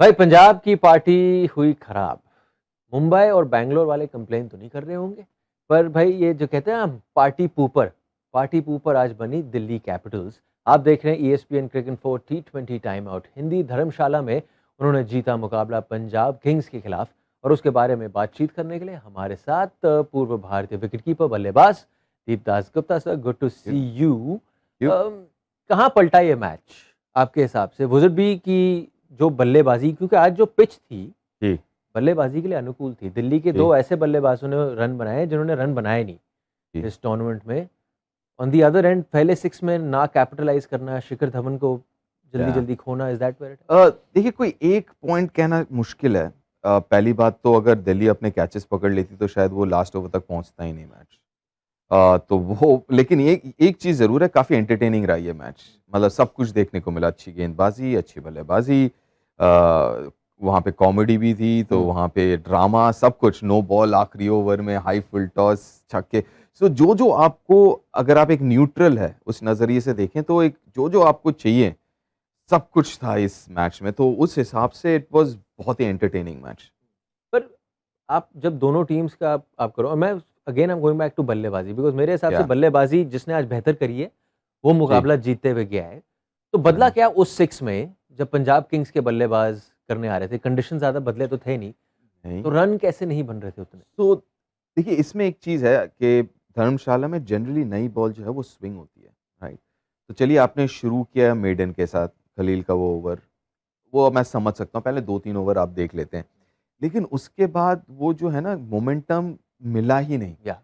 भाई पंजाब की पार्टी हुई खराब। मुंबई और बैंगलोर वाले कंप्लेन तो नहीं कर रहे होंगे, पर भाई ये जो कहते हैं ना पार्टी पूपर आज बनी दिल्ली कैपिटल्स। आप देख रहे हैं ईएसपीएन क्रिकेट फॉर टी20 टाइम आउट हिंदी धर्मशाला में उन्होंने जीता मुकाबला पंजाब किंग्स के खिलाफ। और उसके बारे में बातचीत करने के लिए हमारे साथ पूर्व भारतीय विकेटकीपर बल्लेबाज Deepdas Gupta. Sir, good to you see you. You कहाँ पलटा ये मैच आपके हिसाब से? वुड बी की जो बल्लेबाजी, क्योंकि आज जो पिच थी जी बल्लेबाजी के लिए अनुकूल थी। दिल्ली के जी दो ऐसे बल्लेबाजों ने रन बनाए जिन्होंने रन बनाए नहीं जी इस टूर्नामेंट में। ऑन दी अदर एंड पहले सिक्स में ना कैपिटलाइज करना, शिखर धवन को जल्दी या जल्दी खोना, इज दैट वेयर? देखिए, कोई एक पॉइंट कहना मुश्किल है। पहली बात तो अगर दिल्ली अपने कैचेस पकड़ लेती तो शायद वो लास्ट ओवर तक पहुंचता ही नहीं मैच। तो वो लेकिन एक एक चीज़ ज़रूर है, काफ़ी एंटरटेनिंग रहा ये मैच। मतलब सब कुछ देखने को मिला, अच्छी गेंदबाजी, अच्छी बल्लेबाजी, वहाँ पे कॉमेडी भी थी, तो हम्म। वहाँ पे ड्रामा, सब कुछ। नो बॉल आखिरी ओवर में, हाई फुल टॉस, छक्के। सो जो आपको, अगर आप एक न्यूट्रल है उस नज़रिए से देखें, तो एक जो आपको चाहिए सब कुछ था इस मैच में। तो उस हिसाब से इट वाज़ बहुत ही एंटरटेनिंग मैच। पर आप जब दोनों टीम्स का आप करो, और मैं again I am going back to बल्लेबाजी, बिकॉज मेरे हिसाब से या बल्लेबाजी जिसने आज बेहतर करी है वो जी। मुकाबला जीतते हुए गया है। तो बदला हुँ। क्या उस सिक्स में जब पंजाब किंग्स के बल्लेबाज करने आ रहे थे? कंडीशन ज्यादा बदले तो थे नहीं, नहीं। तो रन कैसे नहीं बन रहे थे उतने? तो देखिए, इसमें एक चीज़ है कि धर्मशाला में जनरली नई बॉल जो है वो स्विंग होती है, राइट? तो चलिए, आपने शुरू किया मेडन के साथ, खलील का वो ओवर, वो मैं समझ सकता हूँ, पहले 2-3 ओवर आप देख लेते हैं। लेकिन उसके बाद वो जो है ना, मोमेंटम मिला ही नहीं। या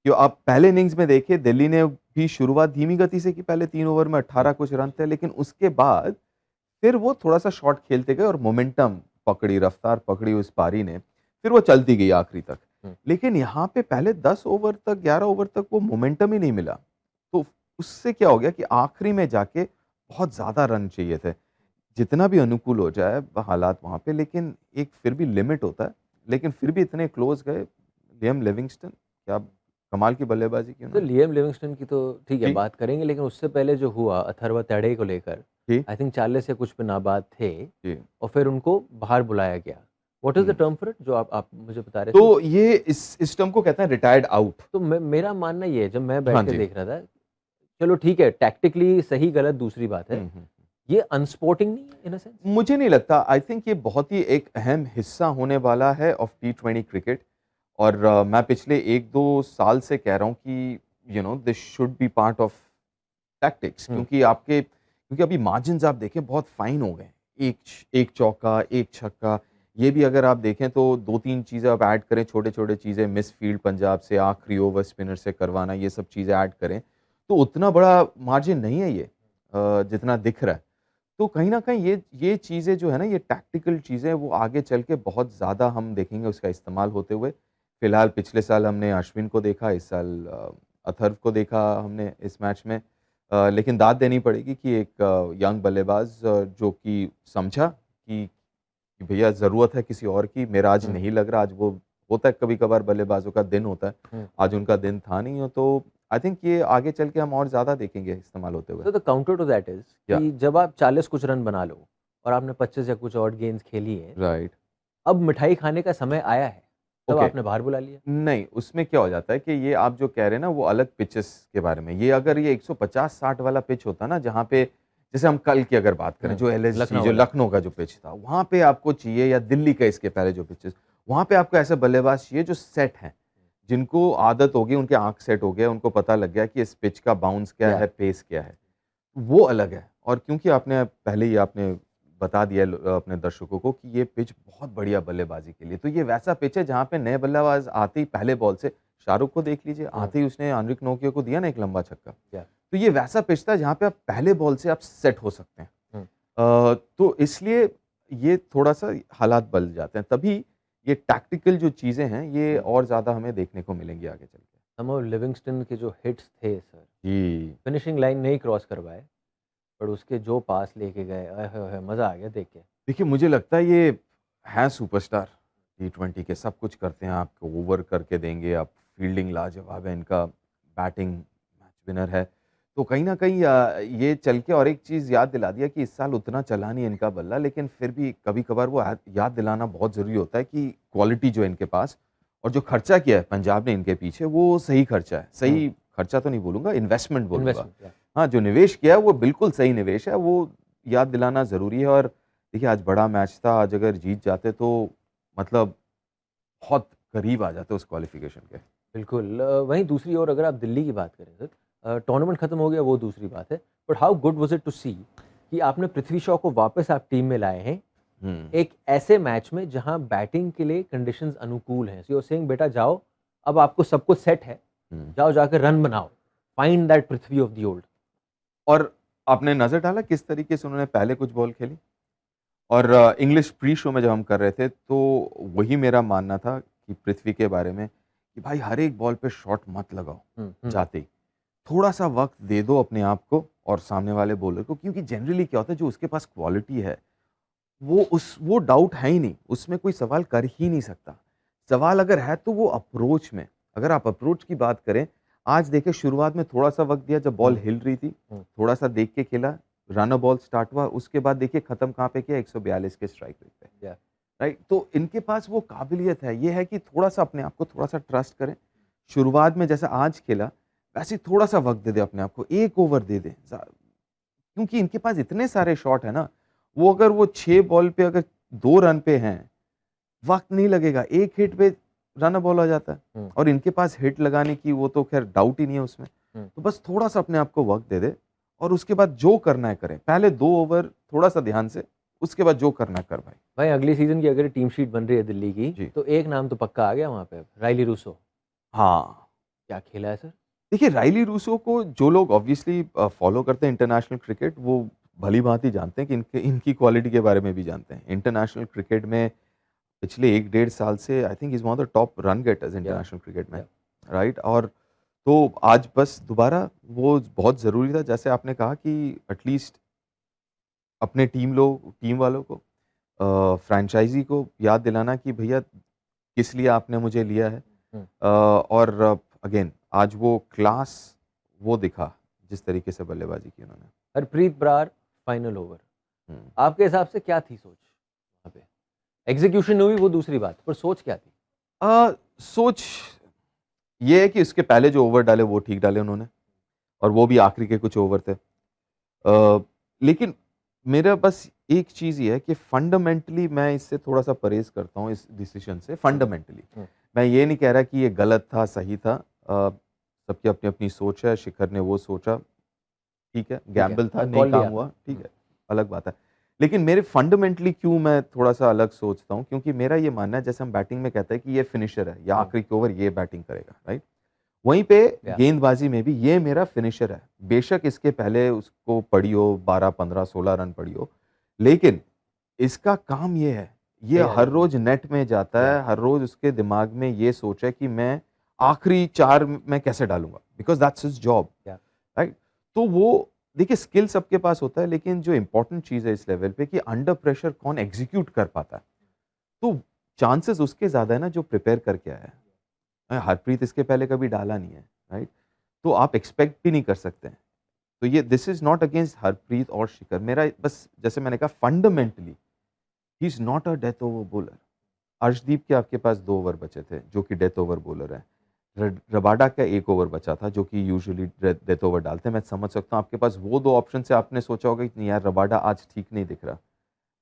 क्यों, आप पहले इनिंग्स में देखिए, दिल्ली ने भी शुरुआत धीमी गति से की, पहले 3 ओवर में 18 कुछ रन थे, लेकिन उसके बाद फिर वो थोड़ा-सा शॉट खेलते गए और मोमेंटम पकड़ी, रफ्तार पकड़ी उस पारी ने, फिर वो चलती गई आखिरी तक। हम्म। लेकिन यहाँ पे पहले 10 ओवर तक, 11 ओवर तक वो मोमेंटम ही नहीं मिला। तो उससे क्या हो गया कि आखिरी में जाके बहुत ज़्यादा रन चाहिए थे। जितना भी अनुकूल हो जाए हालात वहाँ पे, लेकिन एक फिर भी लिमिट होता है। लेकिन फिर भी इतने क्लोज़ गए। लियाम लिविंगस्टन, क्या कमाल की बल्लेबाज़ी की तो उन्होंने। लियम लिविंगस्टन की तो ठीक है जी, बात करेंगे, लेकिन उससे पहले जो हुआ अथर्व तड़े को लेकर, जी, आई थिंक 40 या कुछ पे नाबाद थे जी। और फिर उनको बाहर बुलाया गया। What is the hmm. Term for it जो आप मुझे बता रहे थे तो उसका? ये इस टर्म को कहते हैं रिटायर्ड आउट। तो मेरा मानना ये है, जब मैं बैठ हाँ के जी। देख रहा था, चलो ठीक है, टैक्टिकली सही गलत दूसरी बात है, हुँ, हुँ। ये अनस्पोर्टिंग नहीं है इन अ सेंस? मुझे नहीं लगता। आई थिंक ये बहुत ही एक अहम हिस्सा होने वाला है ऑफ टी20 क्रिकेट। और मैं पिछले 1-2 साल से कह रहा हूँ कि this should be part of tactics, हुँ। क्योंकि अभी मार्जिन्स आप देखें बहुत फाइन हो गए। एक चौका, एक छक्का, ये भी अगर आप देखें तो 2-3 चीज़ें आप ऐड करें, छोटे-छोटे चीज़ें, मिस फील्ड पंजाब से, आखिरी ओवर स्पिनर से करवाना, ये सब चीज़ें ऐड करें, तो उतना बड़ा मार्जिन नहीं है ये, जितना दिख रहा है। तो कहीं न कहीं ये चीज़ें जो है ना, ये टैक्टिकल चीज़ें, वो आगे चल के बहुत ज़्यादा हम देखेंगे उसका इस्तेमाल होते हुए। फिलहाल पिछले साल हमने अश्विन को देखा, इस साल अथर्व को देखा हमने इस मैच में। लेकिन दाद देनी पड़ेगी कि एक यंग बल्लेबाज़ जो कि समझा कि भैया ज़रूरत है किसी और की, मेरा आज हुँ, नहीं लग रहा। आज वो होता है कभी-कभार, बल्लेबाज़ों का दिन होता है, हुँ। आज उनका दिन था नहीं, तो आई थिंक ये आगे चल के हम और ज़्यादा देखेंगे इस्तेमाल होते हुए। तो the counter to that is या कि जब आप 40 कुछ रन बना लो और आपने 25 या कुछ और गेंद्स खेली हैं, राइट, अब मिठाई खाने का समय आया है, तब ओके। आपने बाहर बुला लिया। नहीं, उसमें क्या हो जाता है कि ये आप जो कह रहे हैं ना, वो अलग पिचेस के बारे में। ये अगर ये 150-60 वाला पिच होता ना, जहाँ पे जैसे हम कल की अगर बात करें, हुँ, जो एलएसजी, लखनऊ जो वाला। लखनऊ का जो पिच था, वहाँ पे आपको चाहिए, या दिल्ली का इसके पहले जो पिचेस, वहाँ पे आपको ऐसे बल्लेबाज चाहिए जो सेट हैं, जिनको आदत हो गई, उनकी आँख सेट हो गया, उनको पता लग गया कि इस पिच का बाउंस क्या या है, पेस क्या है। वो अलग है। और क्योंकि आपने पहले ही आपने बता दिया अपने दर्शकों को कि ये पिच बहुत बढ़िया बल्लेबाज़ी के लिए, तो ये वैसा पिच है जहाँ पे नए बल्लेबाज़ आते ही पहले बॉल से, शाहरुख को देख लीजिए, हुँ, आते ही उसने एनरिक नोकिया को दिया ना एक लंबा छक्का। या तो ये वैसा पिच था जहाँ पे आप पहले बॉल से आप सेट हो सकते हैं। हुँ। तो इसलिए ये थोड़ा-सा हालात बदल जाते हैं। तभी ये टैक्टिकल जो चीज़ें हैं, ये हुँ। और ज़्यादा हमें देखने को मिलेंगी आगे चल के। समहाउ लिविंगस्टन के जो हिट्स थे सर, जी। फिनिशिंग लाइन नहीं क्रॉस करवाए, पर उसके जो पास लेके गए, आय हाय हाय! मज़ा आ गया देख के। देखिए, मुझे लगता है ये हैं सुपरस्टार टी20 के, सब कुछ करते हैं, आपको ओवर करके देंगे, आप फील्डिंग लाजवाब है इनका, बैटिंग मैच विनर है। तो कहीं न कहीं ये चल के और एक चीज़ याद दिला दिया कि इस साल उतना चला नहीं इनका बल्ला, लेकिन फिर भी कभी-कभार वो याद दिलाना बहुत ज़रूरी होता है कि क्वालिटी जो है इनके पास और जो खर्चा किया है पंजाब ने इनके पीछे वो सही खर्चा है। सही खर्चा तो नहीं बोलूँगा, इन्वेस्टमेंट बोलूँगा। इन्वेस्टमेंट। हाँ, जो निवेश किया है वो बिल्कुल सही निवेश है, वो याद दिलाना ज़रूरी है और देखिए आज बड़ा मैच था, आज अगर जीत जाते तो मतलब बहुत करीब आ जाते उस क्वालिफ़िकेशन के। बिल्कुल। वहीं दूसरी ओर अगर आप दिल्ली की बात करें सर, टूर्नामेंट खत्म हो गया वो दूसरी बात है, but how good was it to see कि आपने पृथ्वी शॉ को वापस आप टीम में लाए हैं, हुँ। एक ऐसे मैच में जहां बैटिंग के लिए कंडीशंस अनुकूल हैं। सो यू आर सेइंग बेटा जाओ, अब आपको सब कुछ सेट है, हुँ। जाओ जाकर रन बनाओ, find that Prithvi of the old. और आपने नज़र डाला किस तरीके से उन्होंने पहले कुछ बॉल खेली? और इंग्लिश प्री शो में जब हम कर रहे थे, तो वही मेरा मानना था कि पृथ्वी के बारे में कि भाई हर एक बॉल पे शॉट मत लगाओ जाते ही। थोड़ा-सा वक़्त दे दो अपने आप को और सामने वाले बॉलर को क्योंकि जनरली क्या होता है जो उसके पास क्वालिटी है, वो डाउट है ही नहीं, उसमें कोई सवाल कर ही नहीं सकता। सवाल अगर है तो वो अप्रोच में, अगर आप अप्रोच की बात करें, आज देखिए शुरुआत में थोड़ा-सा वक़्त दिया जब बॉल हिल रही थी, थोड़ा-सा देख के खेला, रन अ बॉल स्टार्ट हुआ, उसके बाद देखिए खत्म कहाँ पे किया 142 के स्ट्राइक रेट पे, या राइट? तो इनके पास वो काबिलियत है, ये है कि थोड़ा-सा अपने आप को थोड़ा-सा ट्रस्ट करें। शुरुआत में जैसा आज खेला, वैसे ही थोड़ा-सा वक़्त दे दें अपने आप को, 1 ओवर दे दें। क्योंकि इनके पास इतने सारे शॉट हैं ना, वो अगर वो 6 बॉल पे अगर 2 रन पे हैं, वक़्त नहीं लगेगा, 1 हिट पे रन बॉल हो जाता है और इनके पास हिट लगाने की वो तो ख़ैर डाउट ही नहीं है उसमें। तो बस थोड़ा-सा अपने आप को वक़्त दे दें और उसके बाद जो करना है करें। पहले 2 ओवर थोड़ा-सा ध्यान से, उसके बाद जो करना है कर भाई। भाई अगली सीजन की अगर टीम शीट बन रही है दिल्ली की, जी। तो एक नाम तो पक्का आ गया वहाँ पे, राइली रूसो। हाँ। क्या खेला है सर? देखिए राइली रूसो को जो लोग ऑब्वियसली फ़ॉलो करते हैं इंटरनेशनल क्रिकेट, वो भली-भाँति जानते हैं कि इनके इनकी क्वालिटी के बारे में भी जानते हैं। इंटरनेशनल क्रिकेट में पिछले 1 डेढ़ साल से I think he is one of the top run getters या इंटरनेशनल क्रिकेट में, या राइट? और तो आज बस दोबारा वो बहुत ज़रूरी था जैसे आपने कहा कि एटलीस्ट अपने टीम वालों को फ्रैंचाइज़ी को याद दिलाना कि भैया किस लिए आपने मुझे लिया है। हुँ। और अगेन आज वो क्लास वो दिखा जिस तरीके से बल्लेबाज़ी की उन्होंने। हरप्रीत बरार फाइनल ओवर, हुँ। आपके हिसाब से क्या थी सोच वहाँ पे? एग्ज़ीक्यूशन हुई वो दूसरी बात, पर सोच क्या थी? सोच ये है कि उसके पहले जो ओवर डाले वो ठीक डाले उन्होंने और वो भी आखिरी के कुछ ओवर थे। लेकिन मेरा बस एक चीज़ ये है कि फंडामेंटली मैं इससे थोड़ा-सा परहेज़ करता हूँ इस डिसीज़न से फंडामेंटली। हुँ। मैं ये नहीं कह रहा कि ये गलत था, सही था। सबकी अपनी-अपनी सोच है, शिखर ने वो सोचा, ठीक है, ठीक है, गैम्बल था, नहीं कॉल काम लिया हुआ, आपने। ठीक है, अलग बात है। लेकिन मेरे फंडामेंटली क्यों मैं थोड़ा-सा अलग सोचता हूँ, क्योंकि मेरा ये मानना है जैसे हम बैटिंग में कहते हैं कि ये फिनिशर है या आखिरी के ओवर ये बैटिंग करेगा, राइट? वहीं पे या गेंदबाज़ी में भी ये मेरा फिनिशर है। बेशक इसके पहले उसको पड़ी हो 12, 15, 16 रन पड़ी हो, लेकिन इसका काम ये है, ये सही हर आदत है। रोज़ नेट में जाता या है, हर रोज़ उसके दिमाग में ये सोच है कि मैं आखिरी 4 मैं कैसे डालूँगा? बिकॉज़ दैट्स हिज़ जॉब, या राइट? तो वो देखिए स्किल सबके पास होता है, लेकिन जो इम्पोर्टेंट चीज़ है इस लेवल पे कि अंडर प्रेशर कौन एग्ज़ीक्यूट कर पाता है। तो चांसेस उसके ज़्यादा है ना जो प्रिपेयर करके आया है। हरप्रीत इसके पहले कभी डाला नहीं है, राइट? तो आप एक्सपेक्ट भी नहीं कर सकते हैं। तो ये this is not against Harpreet और शिखर। मेरा बस जैसे मैंने कहा fundamentally he is not a death over bowler. Arshdeep के आपके पास 2 ओवर बचे थे, जो कि डेथ ओवर बॉलर है। रबाडा का 1 ओवर बचा था, जो कि यूजुअली डेथ ओवर डालते हैं। मैं समझ सकता हूँ आपके पास वो 2 ऑप्शन से आपने सोचा होगा कि नहीं यार रबाडा आज ठीक नहीं दिख रहा।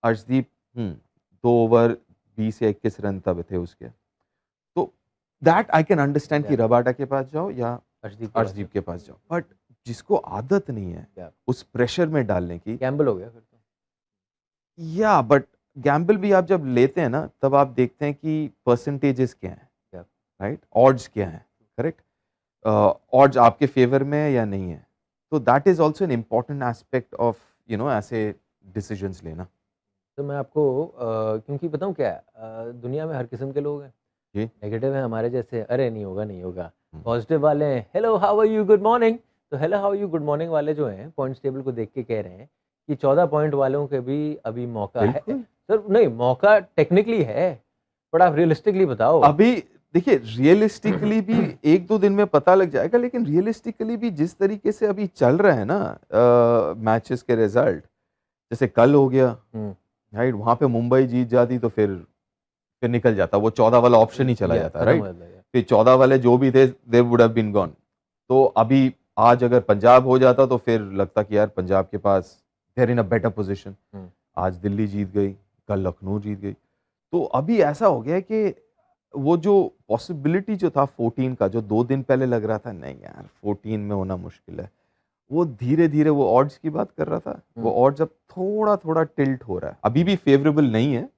अर्शदीप 2 ओवर 20 या 21 रन तब थे उसके। तो दैट आई कैन अंडरस्टैंड कि या रबाडा के पास जाओ या अर्शदीप के पास अर्शदीप के पास जाओ। बट जिसको आदत नहीं है या उस प्रेशर में डालने की, गैम्बल हो गया फिर तो। या बट गैम्बल भी आप जब लेते हैं ना तब आप देखते हैं कि परसेंटेजेस क्या हैं, या राइट? ऑड्स क्या हैं, करेक्ट? ऑड्स आपके फेवर में है या नहीं है। तो that is also an important aspect of ऐसे डिसीजंस लेना। तो मैं आपको क्योंकि बताऊँ क्या है, दुनिया में हर किस्म के लोग हैं। जी। नेगेटिव हैं हमारे जैसे, अरे नहीं होगा, नहीं होगा। हुँ। पॉजिटिव वाले हैं, hello how are you, good morning. तो hello how are you, good morning वाले जो हैं, पॉइंट्स टेबल को देख के कह रहे हैं कि 14 पॉइंट वालों के भी अभी मौका है। बिल्कुल। सर नहीं, मौका टेक्निकली है, बट आप रियलिस्टिकली बताओ। अभी देखिए रियलिस्टिकली भी 1-2 दिन में पता लग जाएगा, लेकिन रियलिस्टिकली भी जिस तरीके से अभी चल रहा है ना मैचेस के रिजल्ट, जैसे कल हो गया, राइट? वहाँ पे मुंबई जीत जाती तो फिर निकल जाता, वो 14 वाला ऑप्शन ही चला जाता, राइट? फिर 14 वाले जो भी थे they would have been gone. तो अभी आज अगर पंजाब हो जाता तो फिर लगता कि यार पंजाब के पास they are in a better position. आज दिल्ली जीत गई, कल लखनऊ जीत गई। तो अभी ऐसा हो गया है कि वो जो पॉसिबिलिटी जो था 14 का, जो 2 दिन पहले लग रहा था नहीं यार 14 में होना मुश्किल है, वो धीरे-धीरे वो ऑड्स की बात कर रहा था, वो ऑड्स अब थोड़ा-थोड़ा टिल्ट हो रहा है। अभी भी फेवरेबल नहीं है,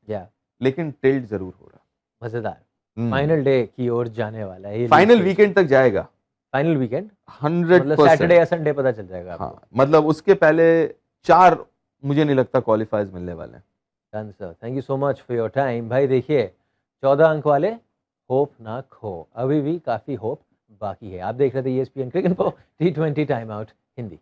लेकिन टिल्ट ज़रूर हो रहा है। मजेदार। फाइनल डे की ओर जाने वाला है ये। फाइनल वीकेंड तक जाएगा। Final weekend 100%। मतलब सैटरडे या संडे पता चल जाएगा आपको। हाँ, मतलब उसके पहले 4 मुझे नहीं लगता क्वालिफायर्स मिलने वाले हैं। Done sir, thank you so much for your time. भाई देखिए 14 अंक वाले होप ना खो, अभी भी काफ़ी होप बाकी है। आप देख रहे थे ESPN cricket info T20 time out Hindi.